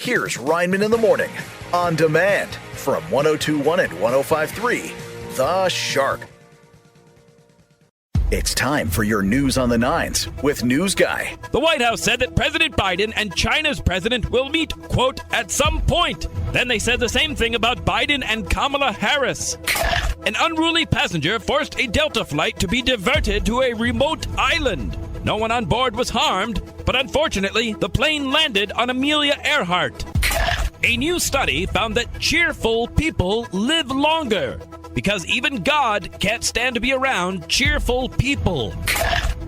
here's Rineman in the Morning, on demand from 102.1 and 105.3, The Shark. It's time for your news on the nines with News Guy. The White House said that President Biden and China's president will meet, quote, at some point. Then they said the same thing about Biden and Kamala Harris. An unruly passenger forced a Delta flight to be diverted to a remote island. No one on board was harmed, but unfortunately, the plane landed on Amelia Earhart. A new study found that cheerful people live longer because even God can't stand to be around cheerful people.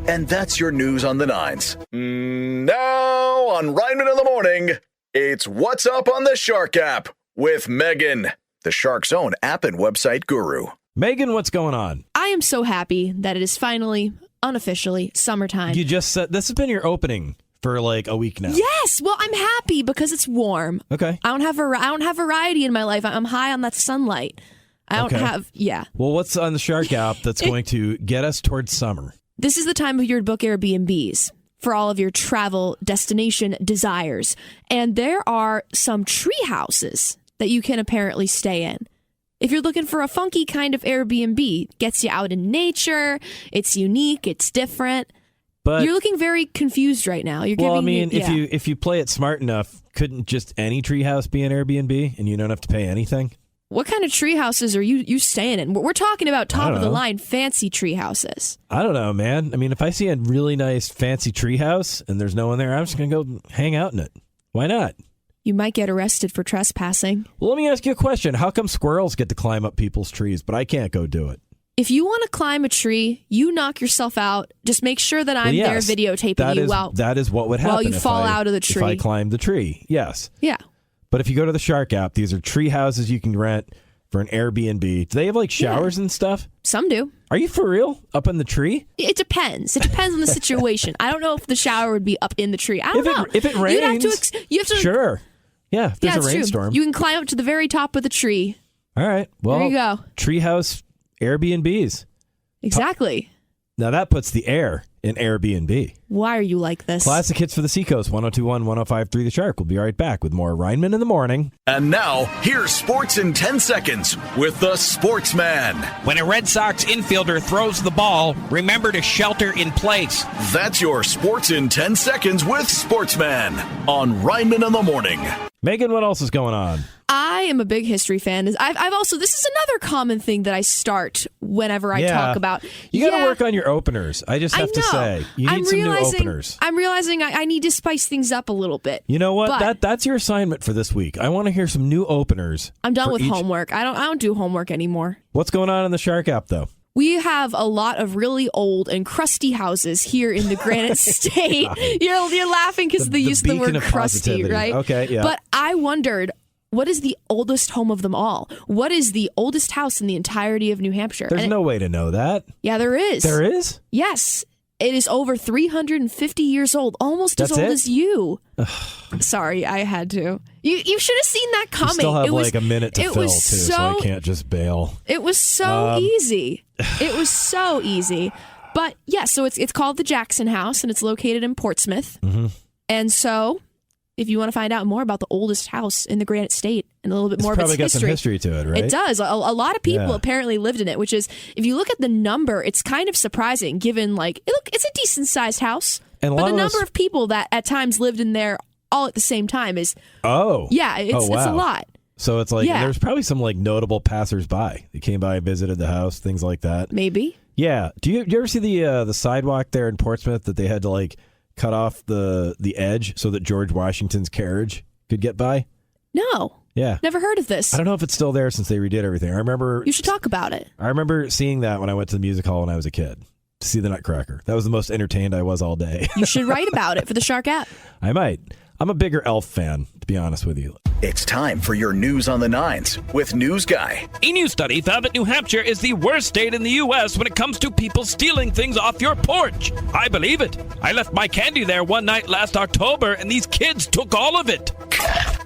And that's your news on the nines. Now on Rineman in the Morning, it's What's Up on the Shark app with Megan, the Shark's own app and website guru. Megan, what's going on? I am so happy that it is finally, unofficially, summertime. You just said this has been your opening for like a week now. Yes, well, I'm happy because it's warm. Okay. I don't have variety in my life. I'm high on that sunlight. I don't have, Well, what's on the Shark app that's going to get us towards summer? This is the time of year to book Airbnbs for all of your travel destination desires. And there are some tree houses that you can apparently stay in. If you're looking for a funky kind of Airbnb, gets you out in nature, it's unique, it's different. But you're looking very confused right now. If you play it smart enough, couldn't just any treehouse be an Airbnb and you don't have to pay anything? What kind of tree houses are you staying in? We're talking about top of the line fancy tree houses. I don't know, man. I mean, if I see a really nice fancy tree house and there's no one there, I'm just going to go hang out in it. Why not? You might get arrested for trespassing. Well, let me ask you a question. How come squirrels get to climb up people's trees, but I can't go do it? If you want to climb a tree, you knock yourself out. Just make sure that I'm there videotaping you that is what would happen while you fall out of the tree. If I climb the tree, yes. Yeah. But if you go to the Shark app, these are tree houses you can rent for an Airbnb. Do they have like showers and stuff? Some do. Are you for real? Up in the tree? It depends. It depends on the situation. I don't know if the shower would be up in the tree. I don't know. If it rains, you have to. Sure. Yeah, if there's a rainstorm. True. You can climb up to the very top of the tree. All right. Well, there you go. Treehouse Airbnbs. Exactly. Now that puts the air in Airbnb. Why are you like this? Classic hits for the Seacoast, 102.1, 105.3 The Shark. We'll be right back with more Rineman in the Morning. And now, here's Sports in 10 Seconds with the Sportsman. When a Red Sox infielder throws the ball, remember to shelter in place. That's your Sports in 10 Seconds with Sportsman on Rineman in the Morning. Megan, what else is going on? I am a big history fan. I've also, this is another common thing that I start whenever I talk about. You got to work on your openers. I just have to say, you need some new openers. I'm realizing I need to spice things up a little bit. You know what? That's your assignment for this week. I want to hear some new openers. I'm done with homework. I don't do homework anymore. What's going on in the Shark app, though? We have a lot of really old and crusty houses here in the Granite State. You're laughing because they use the word crusty, right? Okay, yeah. But I wondered, what is the oldest home of them all? What is the oldest house in the entirety of New Hampshire? There's no way to know that. Yeah, there is. There is? Yes. It is over 350 years old, almost as old as you. Sorry, I had to. You should have seen that coming. You still have a minute to fill, too, so I can't just bail. It was so easy. It was so easy. But, yeah, so it's called the Jackson House, and it's located in Portsmouth. Mm-hmm. And so, if you want to find out more about the oldest house in the Granite State and a little bit more of its history. It's probably got some history to it, right? It does. A lot of people apparently lived in it, which is, if you look at the number, it's kind of surprising given, it's a decent-sized house. But the number of people that at times lived in there all at the same time is... it's a lot. So it's there's probably some notable passersby that came by and visited the house, things like that. Maybe. Yeah. Do you ever see the sidewalk there in Portsmouth that they had to cut off the edge so that George Washington's carriage could get by? No. Yeah. Never heard of this. I don't know if it's still there since they redid everything. I remember... You should talk about it. I remember seeing that when I went to the music hall when I was a kid to see the Nutcracker. That was the most entertained I was all day. You should write about it for the Shark app. I might. I'm a bigger Elf fan, to be honest with you. It's time for your news on the nines with News Guy. A new study found that New Hampshire is the worst state in the U.S. when it comes to people stealing things off your porch. I believe it. I left my candy there one night last October, and these kids took all of it.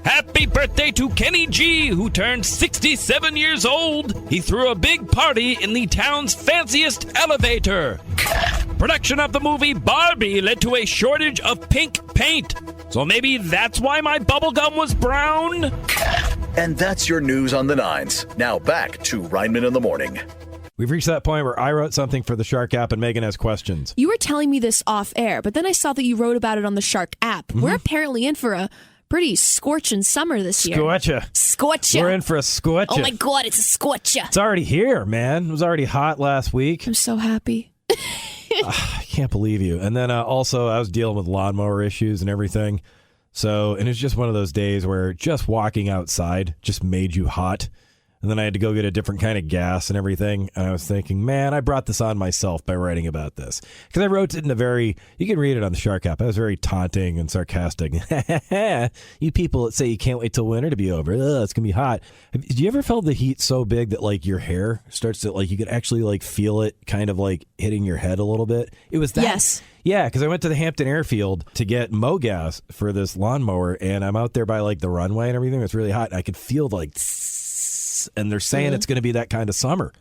Happy birthday to Kenny G, who turned 67 years old. He threw a big party in the town's fanciest elevator. Production of the movie Barbie led to a shortage of pink paint. So maybe that's why my bubblegum was brown? And that's your news on the 9s. Now back to Rineman in the Morning. We've reached that point where I wrote something for the Shark app and Megan has questions. You were telling me this off air, but then I saw that you wrote about it on the Shark app. We're apparently in for a pretty scorching summer this year. Scorcha. We're in for a scorcha. Oh my God, it's a scorcha. It's already here, man. It was already hot last week. I'm so happy. I can't believe you. And then also, I was dealing with lawnmower issues and everything. And it's just one of those days where just walking outside just made you hot. And then I had to go get a different kind of gas and everything. And I was thinking, man, I brought this on myself by writing about this. Because I wrote it in a very, you can read it on the Shark app. I was very taunting and sarcastic. You people that say you can't wait till winter to be over. Ugh, it's going to be hot. Did you ever feel the heat so big that like your hair starts to like, you could actually like feel it kind of like hitting your head a little bit? It was that. Yes. Yeah, because I went to the Hampton Airfield to get mow gas for this lawnmower. And I'm out there by like the runway and everything. It's really hot. And I could feel like, and they're saying it's going to be that kind of summer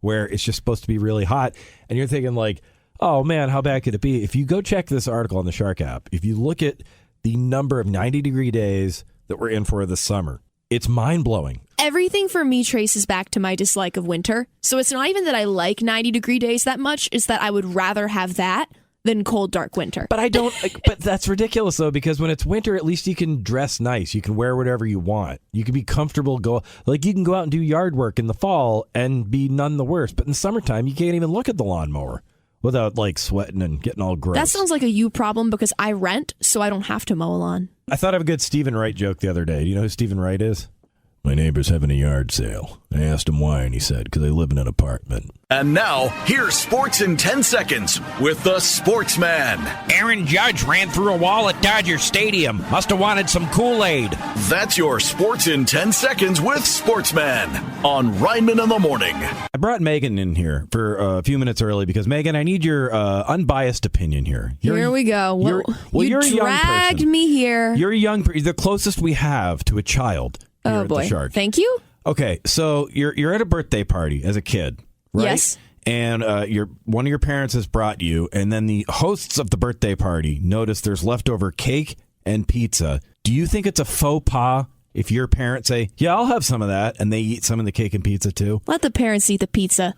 where it's just supposed to be really hot. And you're thinking like, oh man, how bad could it be? If you go check this article on the Shark app, if you look at the number of 90-degree days that we're in for this summer, it's mind-blowing. Everything for me traces back to my dislike of winter. So it's not even that I like 90-degree days that much. It's that I would rather have that than cold, dark winter. But I don't. But that's ridiculous, though, because when it's winter, at least you can dress nice. You can wear whatever you want. You can be comfortable. You can go out and do yard work in the fall and be none the worse. But in the summertime, you can't even look at the lawnmower without like sweating and getting all gross. That sounds like a you problem because I rent, so I don't have to mow a lawn. I thought of a good Stephen Wright joke the other day. Do you know who Stephen Wright is? My neighbor's having a yard sale. I asked him why, and he said, because they live in an apartment. And now, here's Sports in 10 Seconds with the Sportsman. Aaron Judge ran through a wall at Dodger Stadium. Must have wanted some Kool-Aid. That's your Sports in 10 Seconds with Sportsman on Rineman in the Morning. I brought Megan in here for a few minutes early because, Megan, I need your unbiased opinion here. Here we go. You dragged me here. You're a young person. You're the closest we have to a child. Oh, boy. Thank you. Okay, so you're at a birthday party as a kid, right? Yes. And one of your parents has brought you, and then the hosts of the birthday party notice there's leftover cake and pizza. Do you think it's a faux pas if your parents say, yeah, I'll have some of that, and they eat some of the cake and pizza too? Let the parents eat the pizza.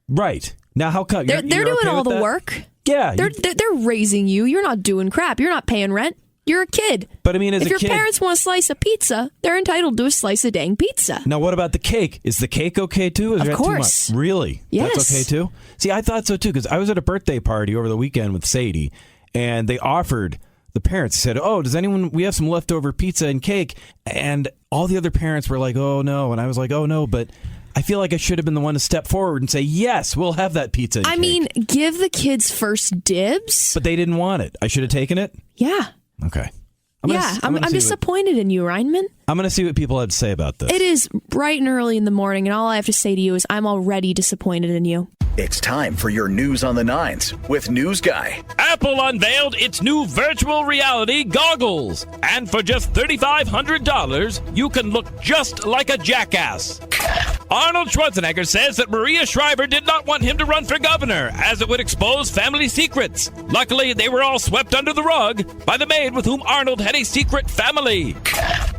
Right. Now, how come? They're doing okay all the that? work. Yeah. They're raising you. You're not doing crap. You're not paying rent. You're a kid. But I mean, if your parents want a slice of pizza, they're entitled to a slice of dang pizza. Now, what about the cake? Is the cake okay too? Of course. Too much? Really? Yes. That's okay too? See, I thought so too, because I was at a birthday party over the weekend with Sadie, and they offered the parents, said, oh, we have some leftover pizza and cake? And all the other parents were like, oh no. And I was like, oh no, but I feel like I should have been the one to step forward and say, yes, we'll have that pizza and cake. I mean, give the kids first dibs. But they didn't want it. I should have taken it? Yeah. Okay. I'm disappointed in you, Rineman. I'm going to see what people have to say about this. It is bright and early in the morning, and all I have to say to you is I'm already disappointed in you. It's time for your news on the 9s with News Guy. Apple unveiled its new virtual reality goggles. And for just $3,500, you can look just like a jackass. Arnold Schwarzenegger says that Maria Shriver did not want him to run for governor, as it would expose family secrets. Luckily, they were all swept under the rug by the maid with whom Arnold had a secret family.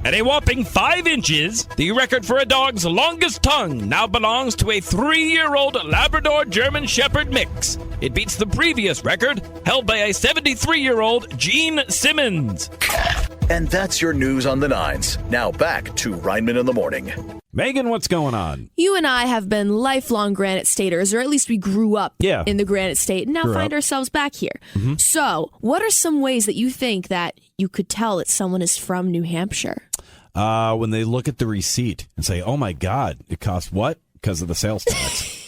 At a whopping 5 inches, the record for a dog's longest tongue now belongs to a 3-year-old Labrador German Shepherd mix. It beats the previous record, held by a 73-year-old Gene Simmons. And that's your news on the 9s. Now back to Rineman in the Morning. Megan, what's going on? You and I have been lifelong Granite Staters, or at least we grew up in the Granite State, and now find ourselves back here. Mm-hmm. So, what are some ways that you think that you could tell that someone is from New Hampshire? When they look at the receipt and say, oh my God, it cost what? Because of the sales tax.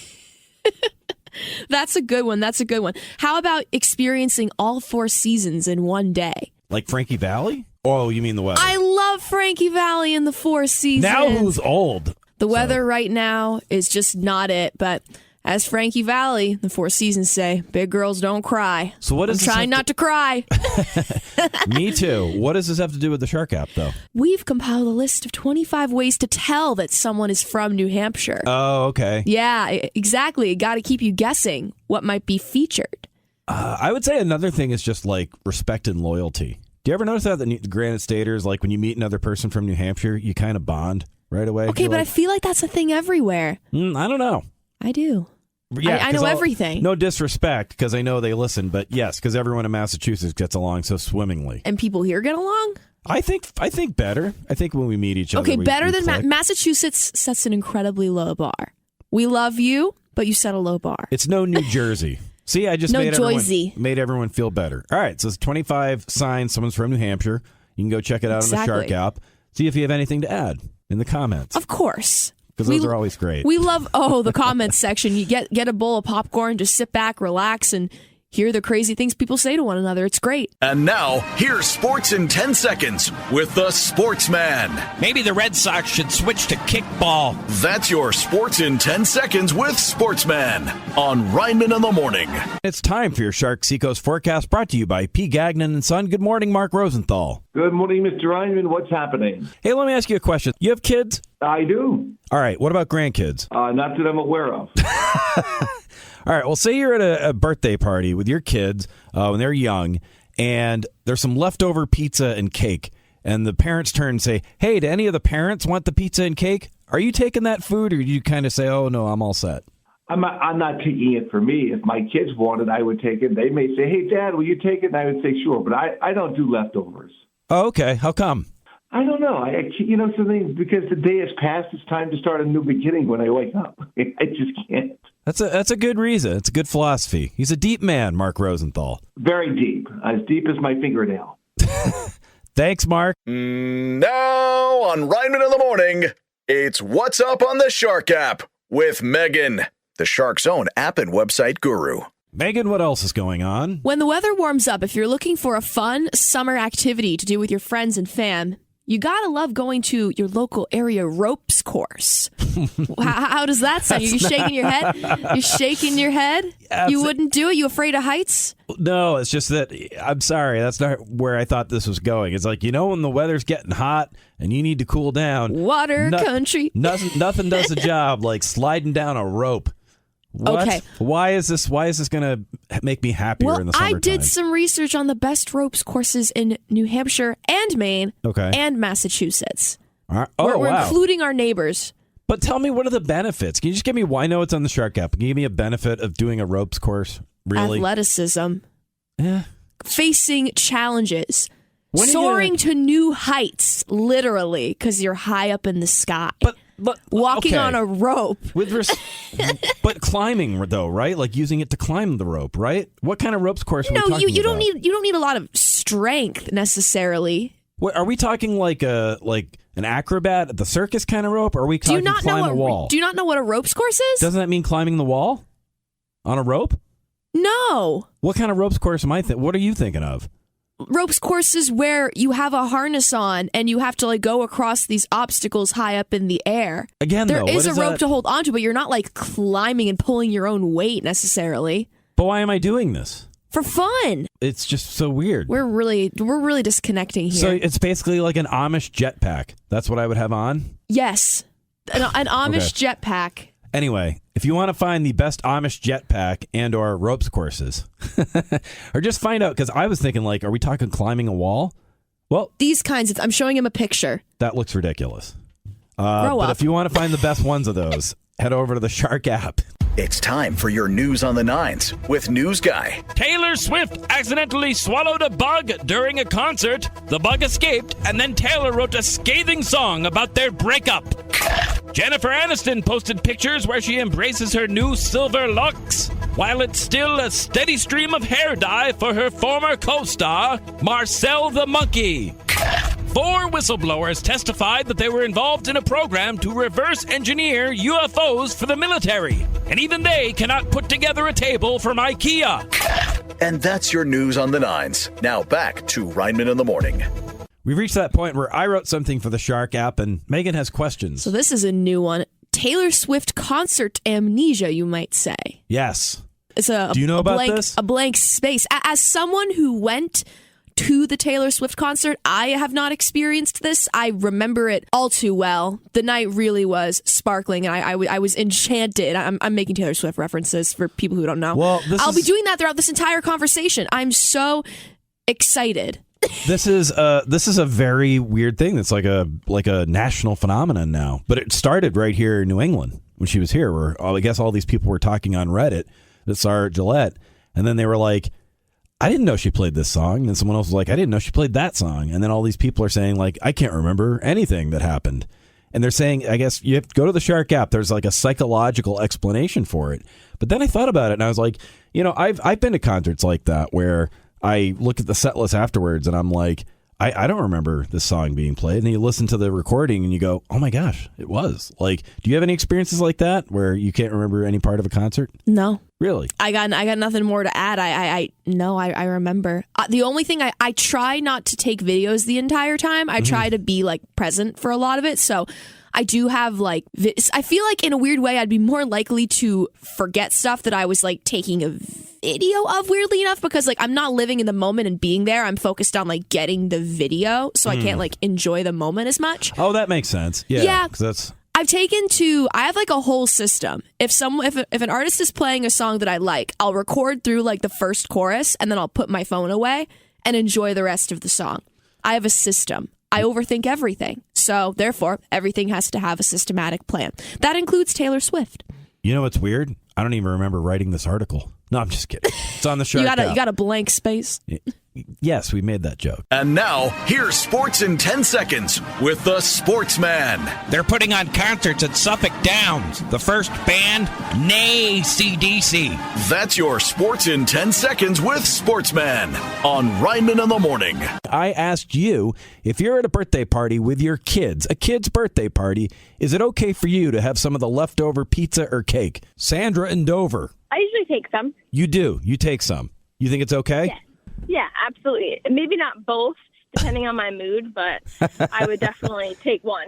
That's a good one. How about experiencing all 4 seasons in one day? Like Frankie Valli? Oh, you mean the weather? I love Frankie Valli in the 4 seasons. Now who's old? The weather right now is just not it. But as Frankie Valli, the 4 seasons say, big girls don't cry. So what does I'm trying not to cry. Me too. What does this have to do with the Shark app, though? We've compiled a list of 25 ways to tell that someone is from New Hampshire. Oh, okay. Yeah, exactly. Got to keep you guessing what might be featured. I would say another thing is just like respect and loyalty. Do you ever notice that the Granite Staters, like when you meet another person from New Hampshire, you kind of bond right away? Okay, but I feel like that's a thing everywhere. I don't know. I do. Yeah, I know everything. No disrespect, because I know they listen, but yes, because everyone in Massachusetts gets along so swimmingly. And people here get along? I think better. I think when we meet each other, okay, better than click. Massachusetts sets an incredibly low bar. We love you, but you set a low bar. It's no New Jersey. See, I just No made everyone feel better. All right, so it's 25 signs. Someone's from New Hampshire. You can go check it out on the Shark app. See if you have anything to add in the comments. Of course. Because those are always great. We love, the comments section. You get a bowl of popcorn, just sit back, relax, and hear the crazy things people say to one another. It's great. And now, here's Sports in 10 Seconds with the Sportsman. Maybe the Red Sox should switch to kickball. That's your Sports in 10 Seconds with Sportsman on Rineman in the Morning. It's time for your Shark Seacoast forecast, brought to you by P. Gagnon and Son. Good morning, Mark Rosenthal. Good morning, Mr. Rineman. What's happening? Hey, let me ask you a question. You have kids? I do. All right, what about grandkids? Not that I'm aware of. All right, well, say you're at a birthday party with your kids when they're young, and there's some leftover pizza and cake, and the parents turn and say, hey, do any of the parents want the pizza and cake? Are you taking that food, or do you kind of say, oh, no, I'm all set? I'm not taking it for me. If my kids want it, I would take it. They may say, hey, Dad, will you take it? And I would say, sure, but I don't do leftovers. Oh, okay. How come? I don't know. Something because the day has passed. It's time to start a new beginning when I wake up. I just can't. That's a good reason. It's a good philosophy. He's a deep man, Mark Rosenthal. Very deep. As deep as my fingernail. Thanks, Mark. Now on Rineman in the Morning, it's What's Up on the Shark app with Megan, the Shark's own app and website guru. Megan, what else is going on? When the weather warms up, if you're looking for a fun summer activity to do with your friends and fam, you gotta love going to your local area ropes course. How does that sound? You're shaking your head? You're shaking your head? You wouldn't do it? You afraid of heights? No, it's just that, I'm sorry, that's not where I thought this was going. It's like, when the weather's getting hot and you need to cool down. Water country. Nothing does the job like sliding down a rope. What? Okay. Why is this going to make me happier in the summertime? I did some research on the best ropes courses in New Hampshire and Maine and Massachusetts. All right. Oh, we're including our neighbors. But tell me, what are the benefits? Can you just give me, I know it's on the Shark app, can you give me a benefit of doing a ropes course? Really? Athleticism. Yeah. Facing challenges. Soaring to new heights, literally, because you're high up in the sky. But walking on a rope. But climbing though, right? Like using it to climb the rope, right? What kind of ropes course are we talking about? You don't need a lot of strength necessarily. What, are we talking like an acrobat at the circus kind of rope? Or are we talking climb a wall? Do you not know what a ropes course is? Doesn't that mean climbing the wall on a rope? No. What kind of ropes course am I what are you thinking of? Ropes courses where you have a harness on and you have to go across these obstacles high up in the air. Again, there is a rope to hold onto, but you're not climbing and pulling your own weight necessarily. But why am I doing this? For fun. It's just so weird. We're really disconnecting here. So it's basically like an Amish jetpack. That's what I would have on? Yes. An Amish jetpack. Anyway, if you want to find the best Amish jetpack and or ropes courses, or just find out, because I was thinking, are we talking climbing a wall? Well, these kinds of, I'm showing him a picture. That looks ridiculous. Grow up. But if you want to find the best ones of those, head over to the Shark app. It's time for your news on the nines with News Guy. Taylor Swift accidentally swallowed a bug during a concert. The bug escaped, and then Taylor wrote a scathing song about their breakup. Jennifer Aniston posted pictures where she embraces her new silver locks, while it's still a steady stream of hair dye for her former co-star, Marcel the Monkey. 4 whistleblowers testified that they were involved in a program to reverse engineer UFOs for the military, and even they cannot put together a table from IKEA. And that's your news on the nines. Now back to Rineman in the Morning. We've reached that point where I wrote something for the Shark app, and Megan has questions. So this is a new one. Taylor Swift concert amnesia, you might say. Yes. It's Do you know about this? A blank space. As someone who went to the Taylor Swift concert, I have not experienced this. I remember it all too well. The night really was sparkling, and I was enchanted. I'm making Taylor Swift references for people who don't know. Well, I'll be doing that throughout this entire conversation. I'm so excited This is a very weird thing. That's like a national phenomenon now. But it started right here in New England when she was here, where I guess all these people were talking on Reddit that saw her at Gillette, and then they were like, I didn't know she played this song. And then someone else was like, I didn't know she played that song. And then all these people are saying, like, I can't remember anything that happened. And they're saying, I guess you have to go to the Shark app. There's like a psychological explanation for it. But then I thought about it, and I was like, I've been to concerts like that where I look at the set list afterwards, and I'm like, I don't remember this song being played. And then you listen to the recording, and you go, oh my gosh, it was. Like, do you have any experiences like that where you can't remember any part of a concert? No. Really? I got nothing more to add. I remember. The only thing I try not to take videos the entire time. I try to be like present for a lot of it. So I do have like, I feel like in a weird way, I'd be more likely to forget stuff that I was like taking a video of, weirdly enough, because like I'm not living in the moment and being there. I'm focused on like getting the video, so I can't like enjoy the moment as much. Oh, that makes sense. Yeah. 'Cause that's... I have like a whole system. If an artist is playing a song that I like, I'll record through like the first chorus, and then I'll put my phone away and enjoy the rest of the song. I have a system. I overthink everything. So therefore, everything has to have a systematic plan. That includes Taylor Swift. You know what's weird? I don't even remember writing this article. No, I'm just kidding. It's on the Shark app. You got a blank space. Yes, we made that joke. And now, here's Sports in 10 Seconds with the Sportsman. They're putting on concerts at Suffolk Downs. The first band, nay CDC. That's your Sports in 10 Seconds with Sportsman on Rineman in the Morning. I asked you, if you're at a birthday party with your kids, a kid's birthday party, is it okay for you to have some of the leftover pizza or cake? Sandra in Dover. I usually take some. You do? You take some? You think it's okay? Yeah, absolutely. Maybe not both, depending on my mood, but I would definitely take one.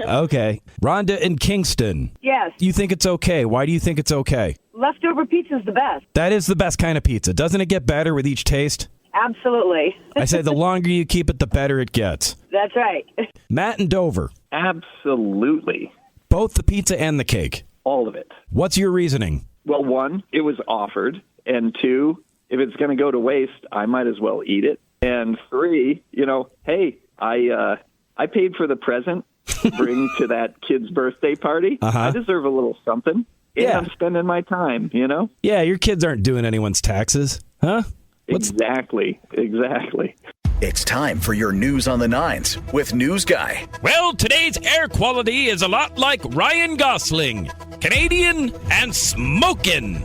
Okay. Rhonda in Kingston. Yes. You think it's okay? Why do you think it's okay? Leftover pizza is the best. That is the best kind of pizza. Doesn't it get better with each taste? Absolutely. I say the longer you keep it, the better it gets. That's right. Matt in Dover. Absolutely. Both the pizza and the cake. All of it. What's your reasoning? Well, one, it was offered. And two, if it's going to go to waste, I might as well eat it. And three, hey, I paid for the present to bring to that kid's birthday party. I deserve a little something. And I'm spending my time, Yeah, your kids aren't doing anyone's taxes, huh? Exactly. It's time for your news on the nines with News Guy. Well, today's air quality is a lot like Ryan Gosling. Canadian and smoking.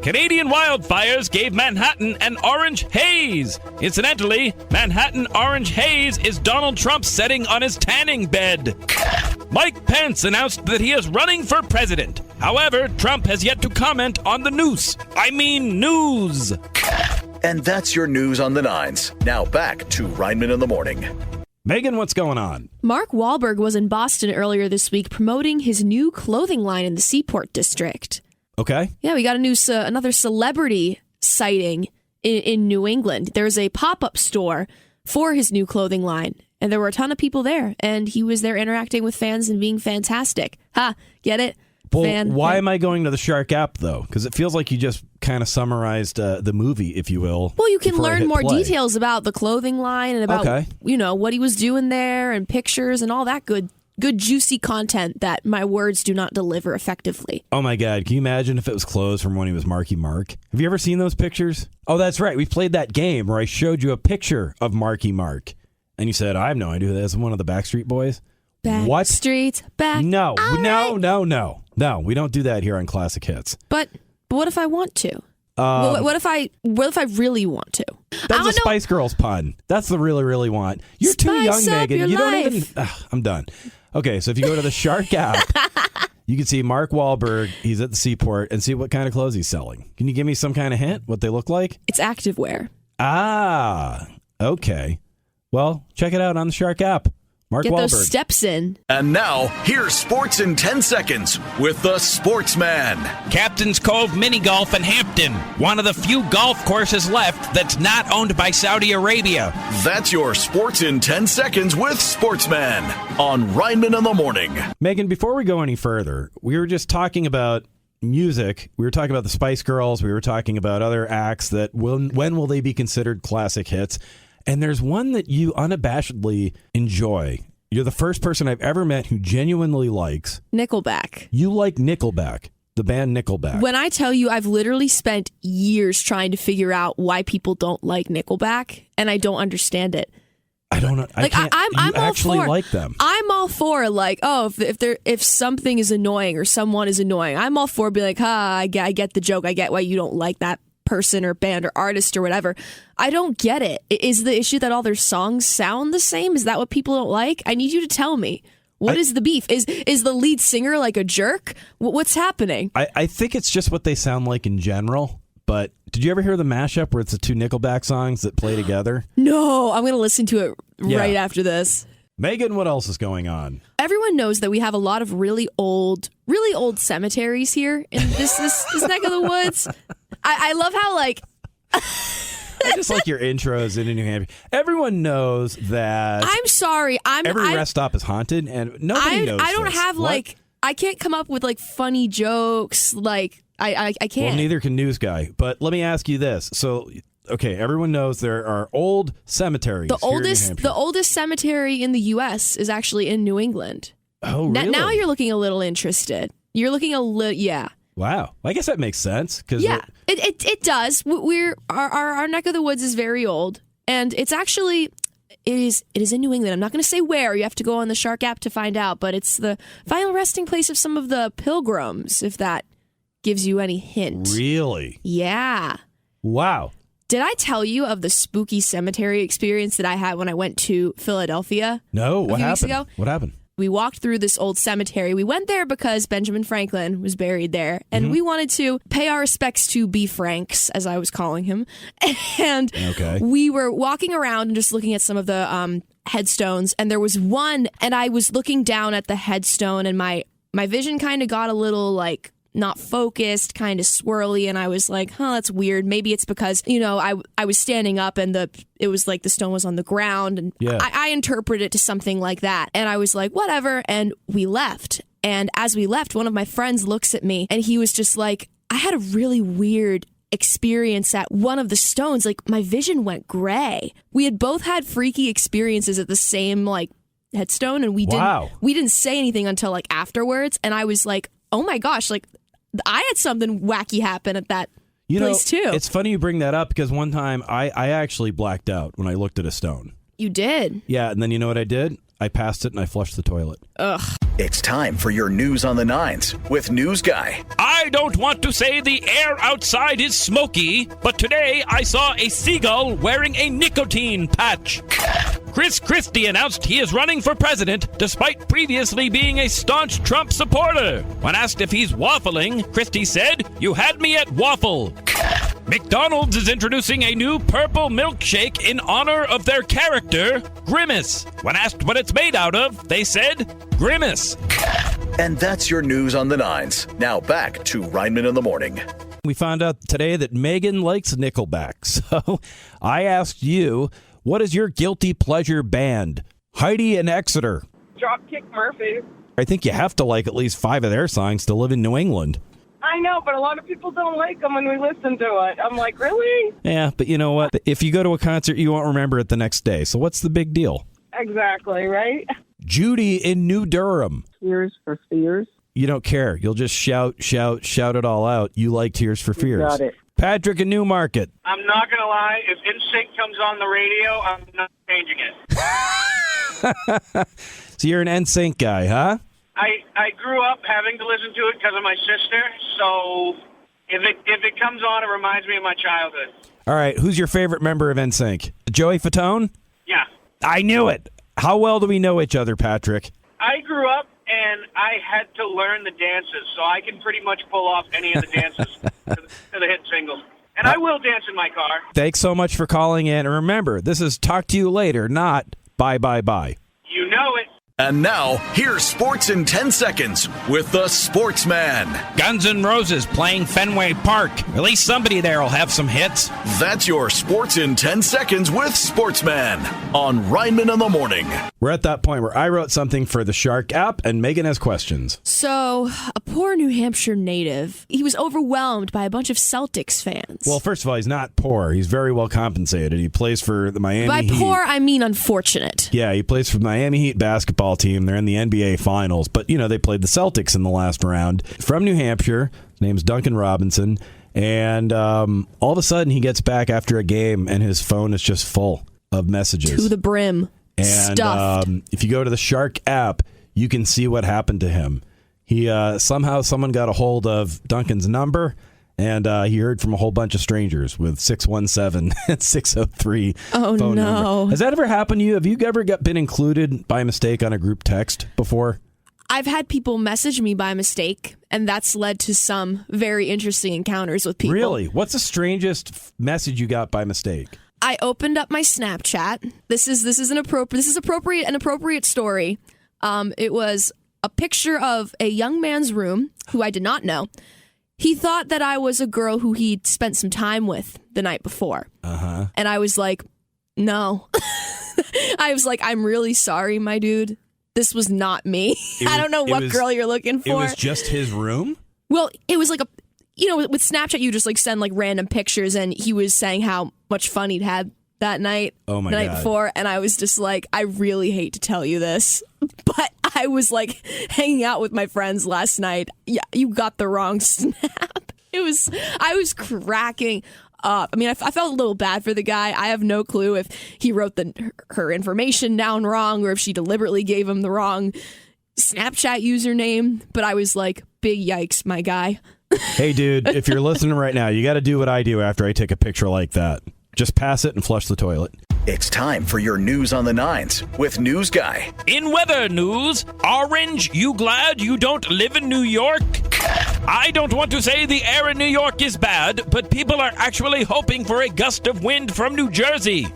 Canadian wildfires gave Manhattan an orange haze. Incidentally, Manhattan orange haze is Donald Trump sitting on his tanning bed. Mike Pence announced that he is running for president. However, Trump has yet to comment on the news. And that's your news on the nines. Now back to Rineman in the Morning. Megan, what's going on? Mark Wahlberg was in Boston earlier this week promoting his new clothing line in the Seaport District. Okay. Yeah, we got another celebrity sighting in New England. There's a pop-up store for his new clothing line, and there were a ton of people there, and he was there interacting with fans and being fantastic. Ha, get it? Well, why am I going to the Shark app, though? Because it feels like you just kind of summarized the movie, if you will. Well, you can learn more details about the clothing line and about, what he was doing there and pictures and all that good juicy content that my words do not deliver effectively. Oh, my God. Can you imagine if it was clothes from when he was Marky Mark? Have you ever seen those pictures? Oh, that's right. We played that game where I showed you a picture of Marky Mark. And you said, I have no idea who that is. One of the Backstreet Boys? What? Streets back. No, we don't do that here on Classic Hits. But what if I want to? What if I really want to? That's a Spice Girls pun. That's the really, really want. You're too young, Megan. You don't even. I'm done. Okay, so if you go to the Shark app, you can see Mark Wahlberg. He's at the Seaport and see what kind of clothes he's selling. Can you give me some kind of hint what they look like? It's activewear. Ah, okay. Well, check it out on the Shark app. Mark Get Wahlberg. Those steps in. And now, here's Sports in 10 Seconds with the Sportsman. Captain's Cove Mini Golf in Hampton, one of the few golf courses left that's not owned by Saudi Arabia. That's your Sports in 10 Seconds with Sportsman on Rineman in the Morning. Megan, before we go any further, we were just talking about music. We were talking about the Spice Girls. We were talking about other acts that when will they be considered classic hits? And there's one that you unabashedly enjoy. You're the first person I've ever met who genuinely likes Nickelback. You like Nickelback, the band Nickelback. When I tell you I've literally spent years trying to figure out why people don't like Nickelback, and I don't understand it. I don't know. Like, I'm you all actually for, like them. I'm all for, like, oh, if something is annoying or someone is annoying, I'm all for being like, I get the joke. I get why you don't like that person or band or artist or whatever. I don't get it. Is the issue that all their songs sound the same? Is that what people don't like? I need you to tell me. What is the beef? Is the lead singer like a jerk? What's happening? I think it's just what they sound like in general. But did you ever hear the mashup where it's the two Nickelback songs that play together? No, I'm going to listen to it right after this. Megan, what else is going on? Everyone knows that we have a lot of really old cemeteries here in this neck of the woods. I love how, like... I just like your intros in New Hampshire. Everyone knows that... I'm sorry. Every rest stop is haunted, and nobody knows I don't this. have, What? like... I can't come up with, like, funny jokes. Like, I can't. Well, neither can News Guy. But let me ask you this. So... Okay, everyone knows there are old cemeteries. The here in New Hampshire. oldest cemetery in the U.S. is actually in New England. Oh, really? Now you're looking a little interested. You're looking a little, yeah. Wow, I guess that makes sense. Yeah, it does. Our neck of the woods is very old, and it's actually it is in New England. I'm not going to say where. You have to go on the Shark app to find out. But it's the final resting place of some of the Pilgrims, if that gives you any hint. Really? Yeah. Wow. Did I tell you of the spooky cemetery experience that I had when I went to Philadelphia? No, a what few weeks happened? ago? What happened? We walked through this old cemetery. We went there because Benjamin Franklin was buried there, and we wanted to pay our respects to B. Franks, as I was calling him. And we were walking around and just looking at some of the headstones, and there was one, and I was looking down at the headstone, and my vision kind of got a little, like, not focused, kind of swirly, and I was like, that's weird. Maybe it's because, I was standing up and it was like the stone was on the ground, and I interpreted it to something like that. And I was like, whatever, and we left. And as we left, one of my friends looks at me, and he was just like, I had a really weird experience at one of the stones. Like, my vision went gray. We had both had freaky experiences at the same, like, headstone, and we didn't say anything until, like, afterwards. And I was like, oh my gosh, like, I had something wacky happen at that place too. It's funny you bring that up because one time I actually blacked out when I looked at a stone. You did? Yeah, and then you know what I did? I passed it and I flushed the toilet. Ugh. It's time for your news on the nines with News Guy. I don't want to say the air outside is smoky, but today I saw a seagull wearing a nicotine patch. Chris Christie announced he is running for president despite previously being a staunch Trump supporter. When asked if he's waffling, Christie said, "You had me at waffle." McDonald's is introducing a new purple milkshake in honor of their character, Grimace. When asked what it's made out of, they said, Grimace. And that's your news on the nines. Now back to Rineman in the Morning. We found out today that Megan likes Nickelback. So I asked you, what is your guilty pleasure band? Heidi in Exeter. Dropkick Murphys. I think you have to like at least 5 of their songs to live in New England. I know, but a lot of people don't like them when we listen to it. I'm like, really? Yeah, but you know what? If you go to a concert, you won't remember it the next day. So what's the big deal? Exactly, right? Judy in New Durham. Tears for Fears. You don't care. You'll just shout it all out. You like Tears for Fears. Got it. Patrick in Newmarket. I'm not going to lie. If NSYNC comes on the radio, I'm not changing it. So you're an NSYNC guy, huh? I grew up having to listen to it because of my sister, so if it comes on, it reminds me of my childhood. All right, who's your favorite member of NSYNC? Joey Fatone? Yeah. I knew it. How well do we know each other, Patrick? I grew up, and I had to learn the dances, so I can pretty much pull off any of the dances to the hit singles. And I will dance in my car. Thanks so much for calling in. And remember, this is Talk to You Later, not Bye, Bye, Bye. You know it. And now, here's Sports in 10 Seconds with the Sportsman. Guns N' Roses playing Fenway Park. At least somebody there will have some hits. That's your Sports in 10 Seconds with Sportsman on Rineman in the Morning. We're at that point where I wrote something for the Shark app, and Megan has questions. So, a poor New Hampshire native, he was overwhelmed by a bunch of Celtics fans. Well, first of all, he's not poor. He's very well compensated. He plays for the Miami Heat. By poor, I mean unfortunate. Yeah, he plays for the Miami Heat basketball team. They're in the NBA Finals, but, they played the Celtics in the last round. From New Hampshire, his name's Duncan Robinson, and all of a sudden he gets back after a game, and his phone is just full of messages. To the brim. And Stuffed. If you go to the Shark app, you can see what happened to him. He somehow someone got a hold of Duncan's number, and he heard from a whole bunch of strangers with 617 and 603 phone number. Has that ever happened to you? Have you ever been included by mistake on a group text before? I've had people message me by mistake, and that's led to some very interesting encounters with people. Really? What's the strangest message you got by mistake? I opened up my Snapchat. This is an appropriate story. It was a picture of a young man's room who I did not know. He thought that I was a girl who he'd spent some time with the night before. Uh-huh. And I was like, no. I was like, I'm really sorry, my dude. This was not me. I don't know what girl you're looking for. It was just his room? Well, it was like with Snapchat, you just send random pictures, and he was saying how much fun he'd had that night, the night before, and I was just like, I really hate to tell you this, but I was hanging out with my friends last night. Yeah, you got the wrong snap. I was cracking up. I mean, I felt a little bad for the guy. I have no clue if he wrote her information down wrong or if she deliberately gave him the wrong Snapchat username, but I was like, big yikes, my guy. Hey, dude, if you're listening right now, you got to do what I do after I take a picture like that. Just pass it and flush the toilet. It's time for your news on the nines with News Guy. In weather news, Orange, you glad you don't live in New York? I don't want to say the air in New York is bad, but people are actually hoping for a gust of wind from New Jersey.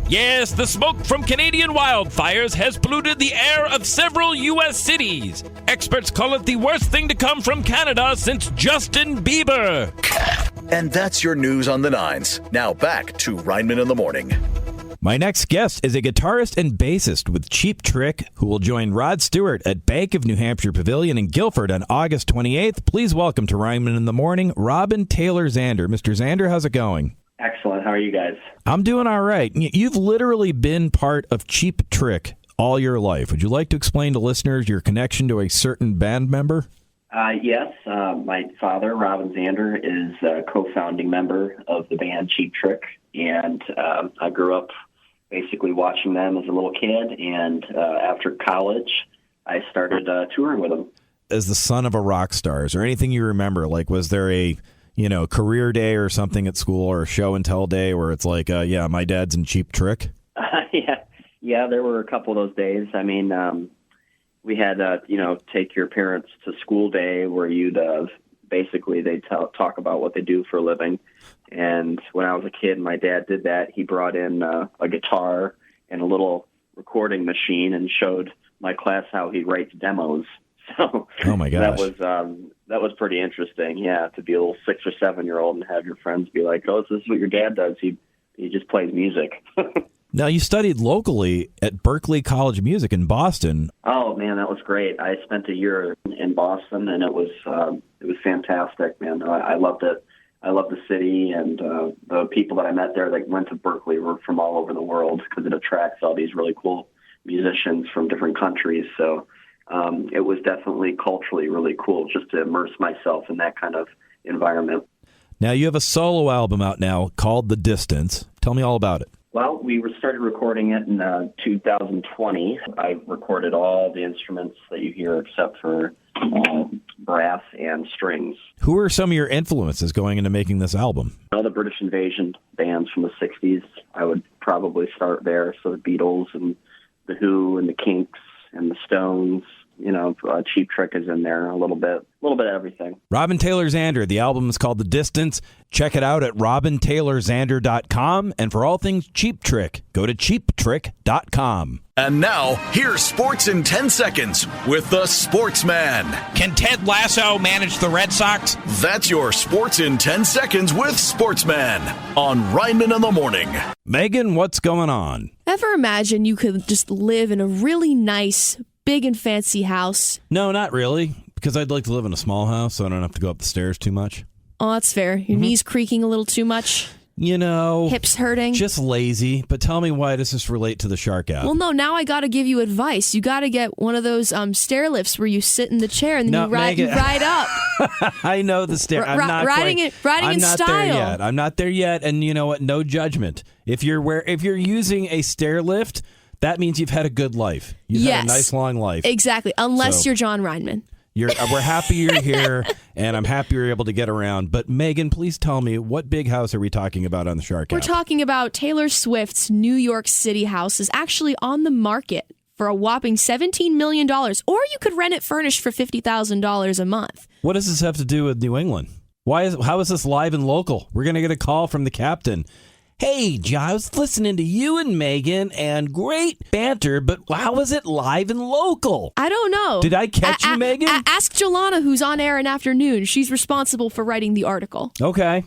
Yes, the smoke from Canadian wildfires has polluted the air of several U.S. cities. Experts call it the worst thing to come from Canada since Justin Bieber. And that's your news on the nines. Now back to Rineman in the Morning. My next guest is a guitarist and bassist with Cheap Trick, who will join Rod Stewart at Bank of New Hampshire Pavilion in Guilford on August 28th. Please welcome to Rineman in the Morning, Robin Taylor Zander. Mr. Zander, how's it going? Excellent. How are you guys? I'm doing all right. You've literally been part of Cheap Trick all your life. Would you like to explain to listeners your connection to a certain band member? Yes. My father, Robin Zander, is a co-founding member of the band Cheap Trick, and I grew up basically watching them as a little kid, and after college, I started touring with them. As the son of a rock star, is there anything you remember? Was there a career day or something at school, or a show and tell day where it's like, yeah, my dad's in Cheap Trick? Yeah, there were a couple of those days. I mean, we had, take your parents to school day where you'd basically they'd talk about what they do for a living. And when I was a kid, my dad did that. He brought in a guitar and a little recording machine and showed my class how he writes demos. So oh my gosh, that was pretty interesting. Yeah, to be a little 6 or 7 year old and have your friends be like, "Oh, this is what your dad does. He just plays music." Now, you studied locally at Berklee College of Music in Boston. Oh man, that was great. I spent a year in Boston, and it was fantastic, man. I loved it. I loved the city, and the people that I met there that went to Berklee were from all over the world because it attracts all these really cool musicians from different countries. So it was definitely culturally really cool just to immerse myself in that kind of environment. Now, you have a solo album out now called The Distance. Tell me all about it. Well, we started recording it in 2020. I recorded all the instruments that you hear except for brass and strings. Who are some of your influences going into making this album? All the British Invasion bands from the 60s. I would probably start there. So the Beatles and the Who and the Kinks and the Stones, Cheap Trick is in there a little bit of everything. Robin Taylor Zander. The album is called The Distance. Check it out at robintaylorzander.com. And for all things Cheap Trick, go to cheaptrick.com. And now, here's Sports in 10 Seconds with the Sportsman. Can Ted Lasso manage the Red Sox? That's your Sports in 10 Seconds with Sportsman on Rineman in the Morning. Megan, what's going on? Ever imagine you could just live in a really nice, big and fancy house? No, not really, because I'd like to live in a small house so I don't have to go up the stairs too much. Oh, that's fair. Your knees creaking a little too much? Hips hurting? Just lazy. But tell me, why does this relate to the Shark app? Well, no, now I got to give you advice. You got to get one of those stair lifts where you sit in the chair and then you ride up. I know the stair. I'm not riding in style. I'm not there yet. And you know what? No judgment. If you're using a stair lift, that means you've had a good life. You've had a nice long life. Exactly. Unless you're John Rineman. We're happy you're here, and I'm happy you're able to get around. But Megan, please tell me, what big house are we talking about on the Shark app? We're talking about Taylor Swift's New York City house is actually on the market for a whopping $17 million, or you could rent it furnished for $50,000 a month. What does this have to do with New England? How is this live and local? We're going to get a call from the captain. Hey, John, I was listening to you and Megan, and great banter, but how is it live and local? I don't know. Did I catch you, Megan? Ask Jelana, who's on air in afternoon. She's responsible for writing the article. Okay.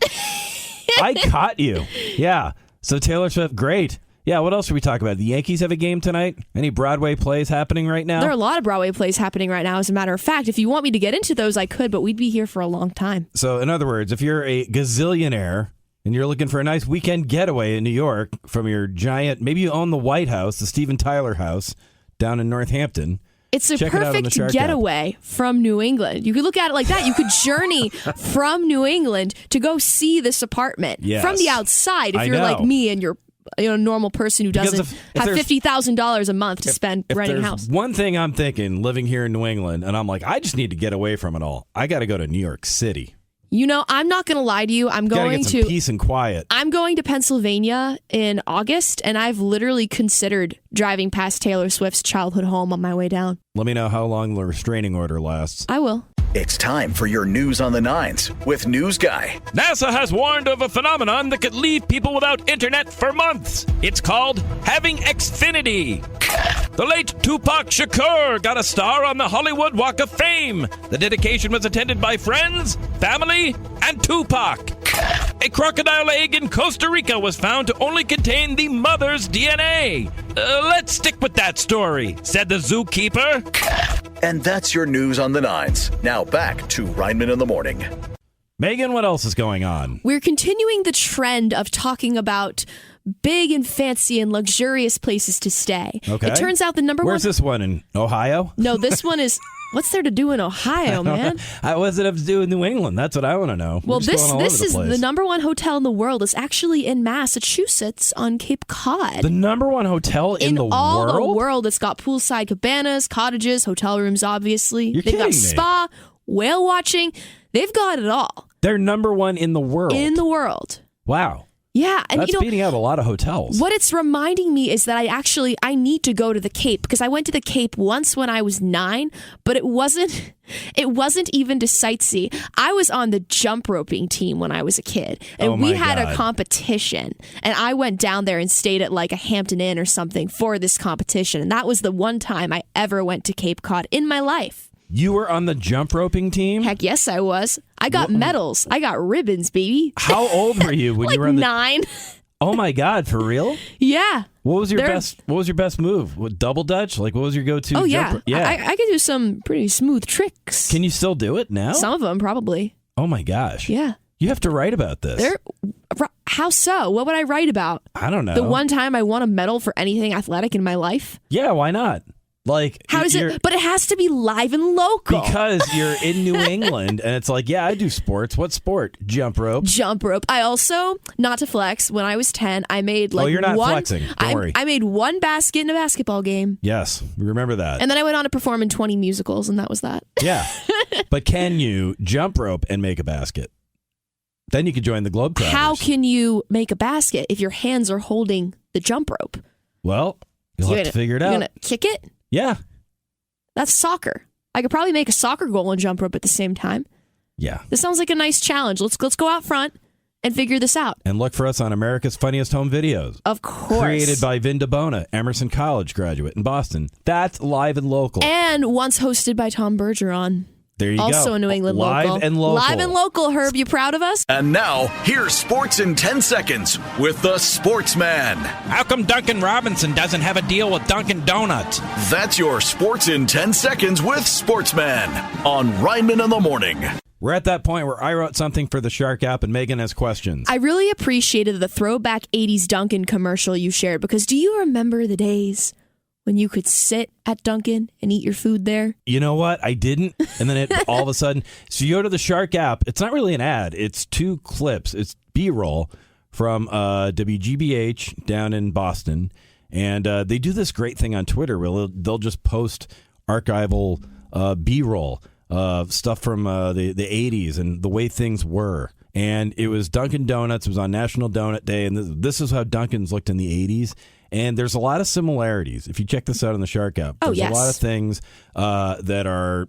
I caught you. Yeah. So Taylor Swift, great. Yeah, what else are we talking about? The Yankees have a game tonight? Any Broadway plays happening right now? There are a lot of Broadway plays happening right now, as a matter of fact. If you want me to get into those, I could, but we'd be here for a long time. So, in other words, if you're a gazillionaire and you're looking for a nice weekend getaway in New York from your giant, maybe you own the White House, the Steven Tyler house down in Northampton. It's a perfect getaway from New England. You could look at it like that. You could journey from New England to go see this apartment from the outside if you're like me and you're a normal person who doesn't have $50,000 a month to spend renting a house. One thing I'm thinking, living here in New England, and I'm like, I just need to get away from it all. I got to go to New York City. I'm not going to lie to you. I'm going to peace and quiet. I'm going to Pennsylvania in August, and I've literally considered driving past Taylor Swift's childhood home on my way down. Let me know how long the restraining order lasts. I will. It's time for your news on the nines with News Guy. NASA has warned of a phenomenon that could leave people without internet for months. It's called having Xfinity. The late Tupac Shakur got a star on the Hollywood Walk of Fame. The dedication was attended by friends, family, and Tupac. A crocodile egg in Costa Rica was found to only contain the mother's DNA. Let's stick with that story, said the zookeeper. And that's your news on the nines. Now back to Rineman in the Morning. Megan, what else is going on? We're continuing the trend of talking about big and fancy and luxurious places to stay. Okay. It turns out the number Where's one... this one, in Ohio? No, this one is... What's there to do in Ohio, man? What does it have to do with New England? That's what I want to know. Well, this is the number one hotel in the world. It's actually in Massachusetts on Cape Cod. The number one hotel in the world? In all the world. It's got poolside cabanas, cottages, hotel rooms, obviously. They've got spa, whale watching. They've got it all. They're number one in the world. In the world. Wow. Yeah, and that's beating out a lot of hotels. What it's reminding me is that I need to go to the Cape, because I went to the Cape once when I was 9, but it wasn't even to sightsee. I was on the jump roping team when I was a kid, and we had a competition, and I went down there and stayed at like a Hampton Inn or something for this competition, and that was the one time I ever went to Cape Cod in my life. You were on the jump roping team? Heck yes, I was. I got medals. I got ribbons, baby. How old were you when like you were on the 9? Oh my God, for real? Yeah. What was your best move? What, double dutch? Like, what was your go-to? Oh yeah, jump? Yeah. I could do some pretty smooth tricks. Can you still do it now? Some of them probably. Oh my gosh. Yeah. You have to write about this. How so? What would I write about? I don't know. The one time I won a medal for anything athletic in my life? Yeah, why not? Like, how is it? But it has to be live and local. Because you're in New England, and it's like, yeah, I do sports. What sport? Jump rope. Jump rope. I also, not to flex, when I was 10, I made like you're not flexing. Don't worry. I made one basket in a basketball game. Yes, remember that. And then I went on to perform in 20 musicals, and that was that. Yeah. But can you jump rope and make a basket? Then you could join the Globetrotters. How can you make a basket if your hands are holding the jump rope? Well, you'll have to figure it out. You're going to kick it? Yeah. That's soccer. I could probably make a soccer goal and jump rope at the same time. Yeah. This sounds like a nice challenge. Let's go out front and figure this out. And look for us on America's Funniest Home Videos. Of course. Created by Vin DeBona, Emerson College graduate in Boston. That's live and local. And once hosted by Tom Bergeron. There you also go. a New England Live local. and local. Live and local, Herb. You proud of us? And now, here's Sports in 10 Seconds with the Sportsman. How come Duncan Robinson doesn't have a deal with Dunkin' Donuts? That's your Sports in 10 Seconds with Sportsman on Rineman in the Morning. We're at that point where I wrote something for the Shark app and Megan has questions. I really appreciated the throwback 80s Dunkin' commercial you shared, because do you remember the days when you could sit at Dunkin' and eat your food there? You know what? I didn't. And then all of a sudden, so you go to the Shark app. It's not really an ad. It's 2 clips. It's B-roll from WGBH down in Boston. And they do this great thing on Twitter where they'll just post archival B-roll. Stuff from the 80s and the way things were. And it was Dunkin' Donuts. It was on National Donut Day. And this is how Dunkin's looked in the 80s. And there's a lot of similarities. If you check this out on the Shark app, there's a lot of things that are,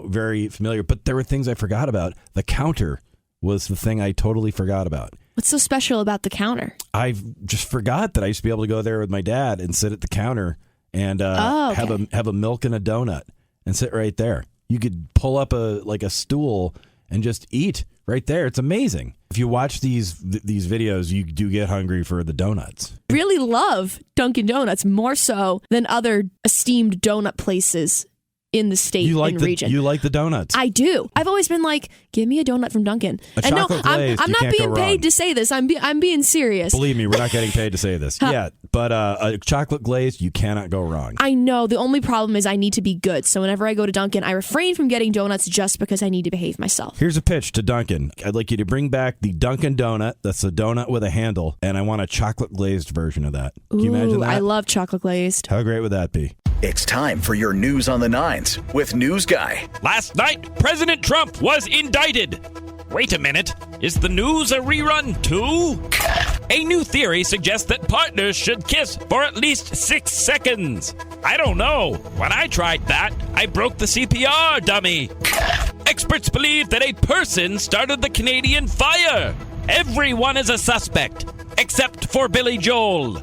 very familiar. But there were things I forgot about. The counter was the thing I totally forgot about. What's so special about the counter? I just forgot that I used to be able to go there with my dad and sit at the counter and have a milk and a donut and sit right there. You could pull up a stool and just eat right there. It's amazing. If you watch these videos, you do get hungry for the donuts. Really love Dunkin' Donuts more so than other esteemed donut places in the state and region. You like the donuts? I do. I've always been like, give me a donut from Dunkin'. And no, I'm not being paid to say this. I'm being serious. Believe me, we're not getting paid to say this yet. But a chocolate glazed, you cannot go wrong. I know. The only problem is I need to be good. So whenever I go to Dunkin', I refrain from getting donuts just because I need to behave myself. Here's a pitch to Dunkin'. I'd like you to bring back the Dunkin' Donut. That's a donut with a handle. And I want a chocolate glazed version of that. Can you imagine that? I love chocolate glazed. How great would that be? It's time for your news on the nines with News Guy. Last night, President Trump was indicted. Wait a minute. Is the news a rerun too? A new theory suggests that partners should kiss for at least 6 seconds. I don't know. When I tried that, I broke the CPR dummy. Experts believe that a person started the Canadian fire. Everyone is a suspect, except for Billy Joel.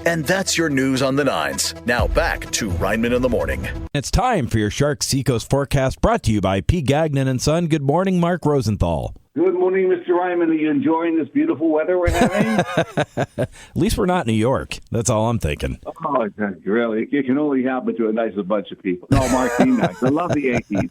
And that's your news on the nines. Now back to Rineman in the Morning. It's time for your Shark Seacoast forecast, brought to you by P. Gagnon & Son. Good morning, Mark Rosenthal. Good morning, Mr. Ryman. Are you enjoying this beautiful weather we're having? At least we're not in New York. That's all I'm thinking. Oh, really? It can only happen to a nicer bunch of people. No, Mark, be nice. I love the Yankees.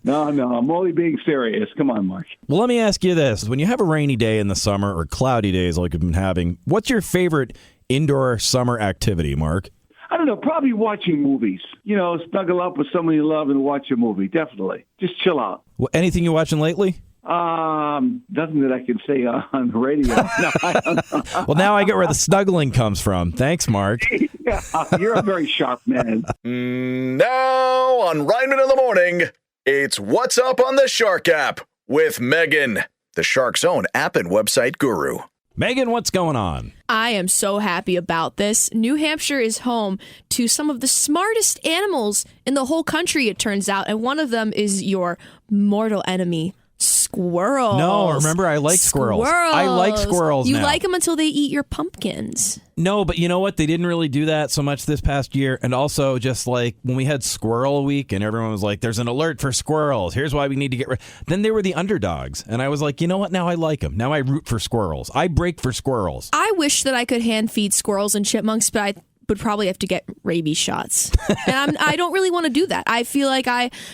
No, I'm only being serious. Come on, Mark. Well, let me ask you this. When you have a rainy day in the summer or cloudy days like we've been having, what's your favorite indoor summer activity, Mark? I don't know, probably watching movies. Snuggle up with someone you love and watch a movie. Definitely. Just chill out. Well, anything you watching lately? Nothing that I can say on the radio. No, I don't know. Well, now I get where the snuggling comes from. Thanks, Mark. Yeah, you're a very sharp man. Now on Rineman in the Morning, it's What's Up on the Shark app with Megan, the Shark's own app and website guru. Megan, what's going on? I am so happy about this. New Hampshire is home to some of the smartest animals in the whole country, it turns out. And one of them is your mortal enemy, squirrels. No, remember, I like squirrels. I like squirrels You now. like them until they eat your pumpkins. No, but you know what? They didn't really do that so much this past year. And also, just like when we had Squirrel Week and everyone was like, there's an alert for squirrels. Here's why we need to get rid. Then they were the underdogs. And I was like, you know what? Now I like them. Now I root for squirrels. I break for squirrels. I wish that I could hand feed squirrels and chipmunks, but I would probably have to get rabies shots. And I don't really want to do that. I feel like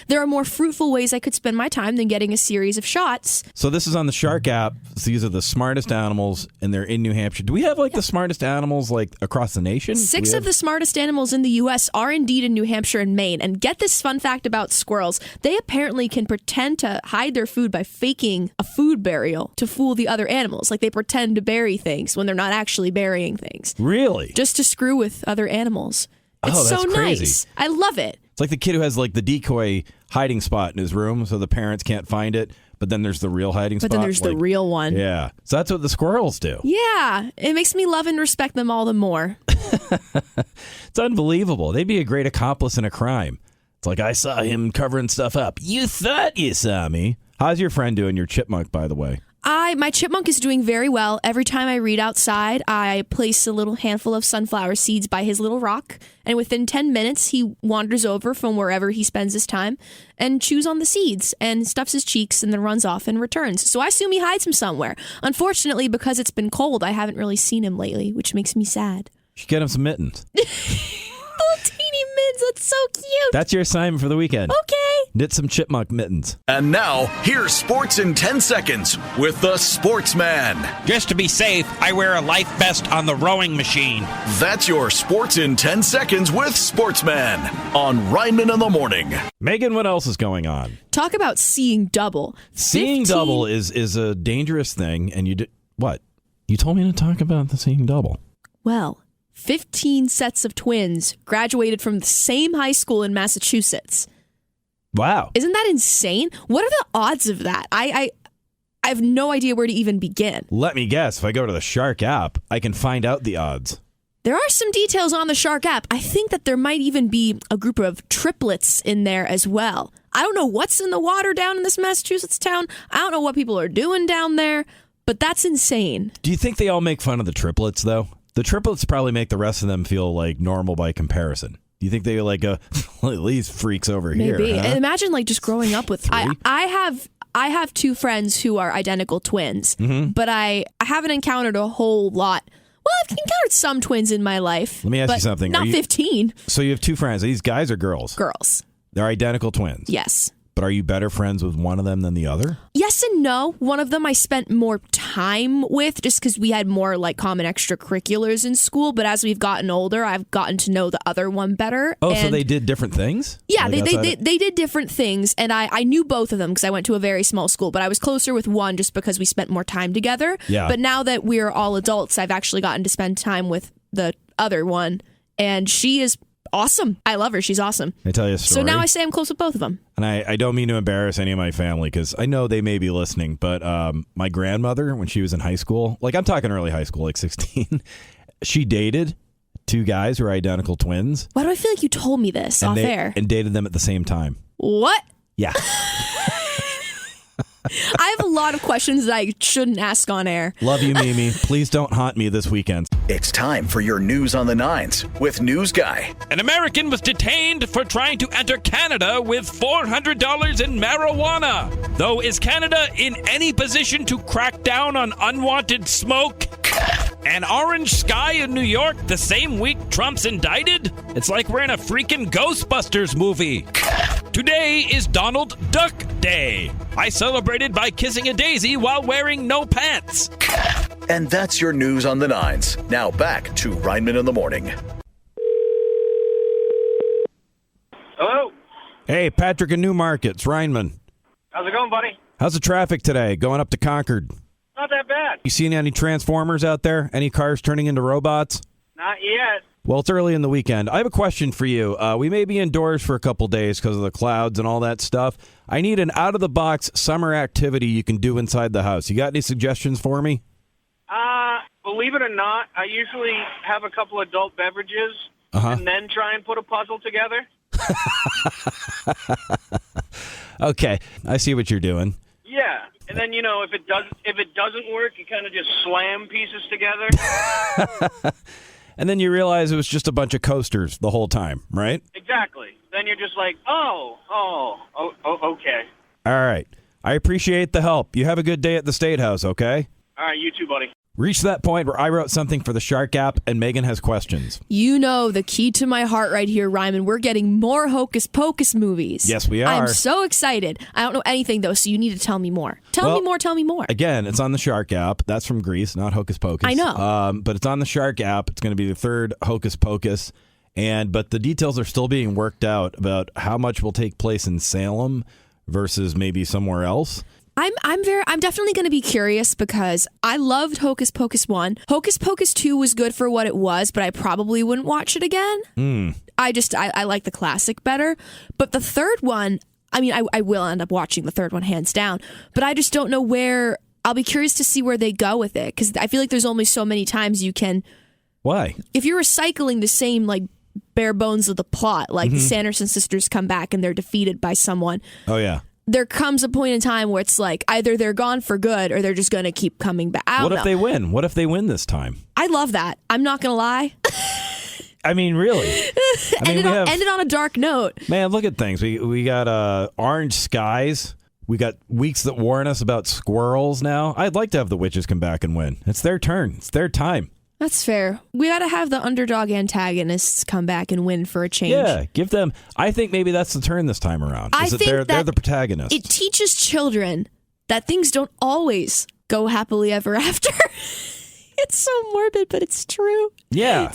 there are more fruitful ways I could spend my time than getting a series of shots. So this is on the Shark app. So these are the smartest animals, and they're in New Hampshire. Do we have the smartest animals across the nation? 6 of the smartest animals in the U.S. are indeed in New Hampshire and Maine. And get this fun fact about squirrels. They apparently can pretend to hide their food by faking a food burial to fool the other animals. Like they pretend to bury things when they're not actually burying things. Really? Just to screw with other animals. It's that's so crazy. nice. I love it. It's like the kid who has the decoy hiding spot in his room so the parents can't find it, but then there's the real hiding spot. But then there's the real one. Yeah. So that's what the squirrels do. Yeah. It makes me love and respect them all the more. It's unbelievable. They'd be a great accomplice in a crime. It's like, I saw him covering stuff up. You thought you saw me. How's your friend doing, your chipmunk, by the way? My chipmunk is doing very well. Every time I read outside, I place a little handful of sunflower seeds by his little rock, and within 10 minutes, he wanders over from wherever he spends his time and chews on the seeds and stuffs his cheeks and then runs off and returns. So I assume he hides him somewhere. Unfortunately, because it's been cold, I haven't really seen him lately, which makes me sad. You should get him some mittens. Little teeny mittens, that's so cute. That's your assignment for the weekend. Okay. Knit some chipmunk mittens. And now, here's Sports in 10 Seconds with the Sportsman. Just to be safe, I wear a life vest on the rowing machine. That's your Sports in 10 Seconds with Sportsman on Rineman in the Morning. Megan, what else is going on? Talk about seeing double. Seeing double is a dangerous thing, and you did what? You told me to talk about the seeing double. Well, 15 sets of twins graduated from the same high school in Massachusetts. Wow. Isn't that insane? What are the odds of that? I have no idea where to even begin. Let me guess. If I go to the Shark app, I can find out the odds. There are some details on the Shark app. I think that there might even be a group of triplets in there as well. I don't know what's in the water down in this Massachusetts town. I don't know what people are doing down there, but that's insane. Do you think they all make fun of the triplets, though? The triplets probably make the rest of them feel like normal by comparison. Do you think they like go, well, these freaks over here? Maybe. Huh? And imagine like just growing up with I have two friends who are identical twins, but I haven't encountered a whole lot. Well, I've encountered some twins in my life. Let me ask you something. Not 15. So you have two friends. Are these guys or girls? Girls. They're identical twins. Yes. But are you better friends with one of them than the other? Yes and no. One of them I spent more time with just because we had more like common extracurriculars in school. But as we've gotten older, I've gotten to know the other one better. Oh, so they did different things? Yeah, like they did different things. And I knew both of them because I went to a very small school. But I was closer with one just because we spent more time together. Yeah. But now that we're all adults, I've actually gotten to spend time with the other one. And she is awesome. I love her. She's awesome. I tell you a story. So now I say I'm close with both of them. And I don't mean to embarrass any of my family because I know they may be listening, but my grandmother, when she was in high school, like I'm talking early high school, like 16, she dated two guys who are identical twins. Why do I feel like you told me this off air? And dated them at the same time. What? Yeah. I have a lot of questions that I shouldn't ask on air. Love you, Mimi. Please don't haunt me this weekend. It's time for your news on the nines with News Guy. An American was detained for trying to enter Canada with $400 in marijuana. Though, is Canada in any position to crack down on unwanted smoke? An orange sky in New York the same week Trump's indicted? It's like we're in a freaking Ghostbusters movie. Today is Donald Duck Day. I celebrated by kissing a daisy while wearing no pants. And that's your news on the nines. Now back to Rineman in the Morning. Hello? Hey, Patrick in Newmarket. It's Rineman. How's it going, buddy? How's the traffic today going up to Concord? Not that bad. You seen any Transformers out there? Any cars turning into robots? Not yet. Well, it's early in the weekend. I have a question for you. We may be indoors for a couple days because of the clouds and all that stuff. I need an out-of-the-box summer activity you can do inside the house. You got any suggestions for me? Believe it or not, I usually have a couple adult beverages and then try and put a puzzle together. Okay, I see what you're doing. Yeah, and then if it doesn't work, you kind of just slam pieces together. And then you realize it was just a bunch of coasters the whole time, right? Exactly. Then you're just like, okay. All right. I appreciate the help. You have a good day at the State House, okay? All right, you too, buddy. Reached that point where I wrote something for the Shark app, and Megan has questions. You know the key to my heart right here, Ryman. We're getting more Hocus Pocus movies. Yes, we are. I'm so excited. I don't know anything, though, so you need to tell me more. Tell me more. Again, it's on the Shark app. That's from Greece, not Hocus Pocus. I know. But it's on the Shark app. It's going to be the third Hocus Pocus. But the details are still being worked out about how much will take place in Salem versus maybe somewhere else. I'm definitely going to be curious because I loved Hocus Pocus 1. Hocus Pocus 2 was good for what it was, but I probably wouldn't watch it again. I like the classic better. But the third one, I will end up watching the third one hands down, but I just don't know where. I'll be curious to see where they go with it because I feel like there's only so many times you can. Why? If you're recycling the same like bare bones of the plot. Like the Sanderson sisters come back and they're defeated by someone. Oh, yeah. There comes a point in time where it's like either they're gone for good or they're just going to keep coming back. What if they win? What if they win this time? I love that. I'm not going to lie. I mean, really. Ended on a dark note. Man, look at things. We got orange skies. We got weeks that warn us about squirrels now. I'd like to have the witches come back and win. It's their turn. It's their time. That's fair. We got to have the underdog antagonists come back and win for a change. Yeah, give them. I think maybe that's the turn this time around. I think they're the protagonists. It teaches children that things don't always go happily ever after. It's so morbid, but it's true. Yeah.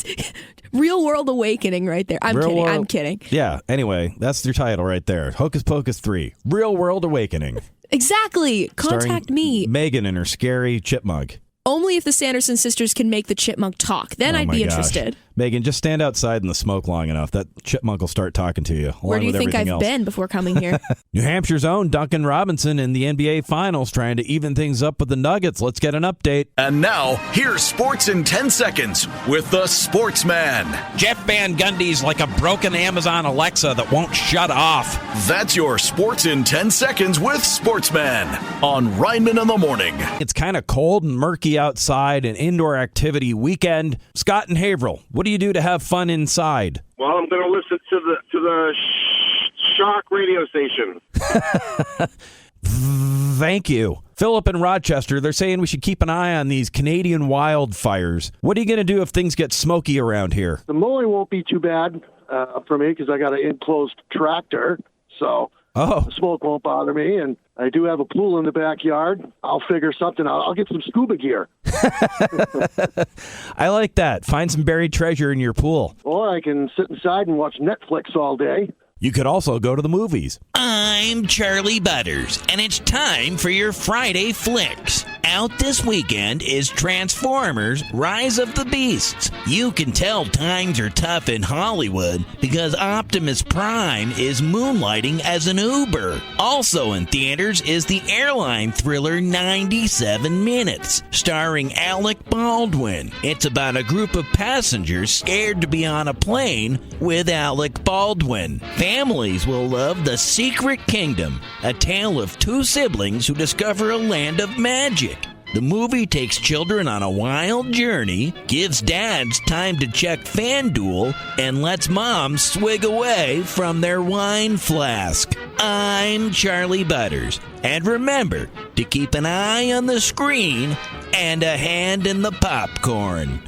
Real world awakening right there. I'm kidding. Yeah. Anyway, that's your title right there. Hocus Pocus 3. Real world awakening. Exactly. Contact me. Megan and her scary chipmunk. Only if the Sanderson sisters can make the chipmunk talk. Then I'd be interested. Megan, just stand outside in the smoke long enough. That chipmunk will start talking to you. Where do you think I've been before coming here? New Hampshire's own Duncan Robinson in the NBA Finals trying to even things up with the Nuggets. Let's get an update. And now, here's Sports in 10 Seconds with the Sportsman. Jeff Van Gundy's like a broken Amazon Alexa that won't shut off. That's your Sports in 10 Seconds with Sportsman on Rineman in the Morning. It's kind of cold and murky outside, an indoor activity weekend. Scott and Haverhill, what do you do to have fun inside? Well, I'm going to listen to the Shark radio station. Thank you. Philip in Rochester, they're saying we should keep an eye on these Canadian wildfires. What are you going to do if things get smoky around here? The mowing won't be too bad for me because I got an enclosed tractor, so the smoke won't bother me. And I do have a pool in the backyard. I'll figure something out. I'll get some scuba gear. I like that. Find some buried treasure in your pool. Or I can sit inside and watch Netflix all day. You could also go to the movies. I'm Charlie Butters, and it's time for your Friday Flix. Out this weekend is Transformers: Rise of the Beasts. You can tell times are tough in Hollywood because Optimus Prime is moonlighting as an Uber. Also in theaters is the airline thriller 97 Minutes, starring Alec Baldwin. It's about a group of passengers scared to be on a plane with Alec Baldwin. Families will love The Secret Kingdom, a tale of two siblings who discover a land of magic. The movie takes children on a wild journey, gives dads time to check FanDuel, and lets moms swig away from their wine flask. I'm Charlie Butters, and remember to keep an eye on the screen and a hand in the popcorn.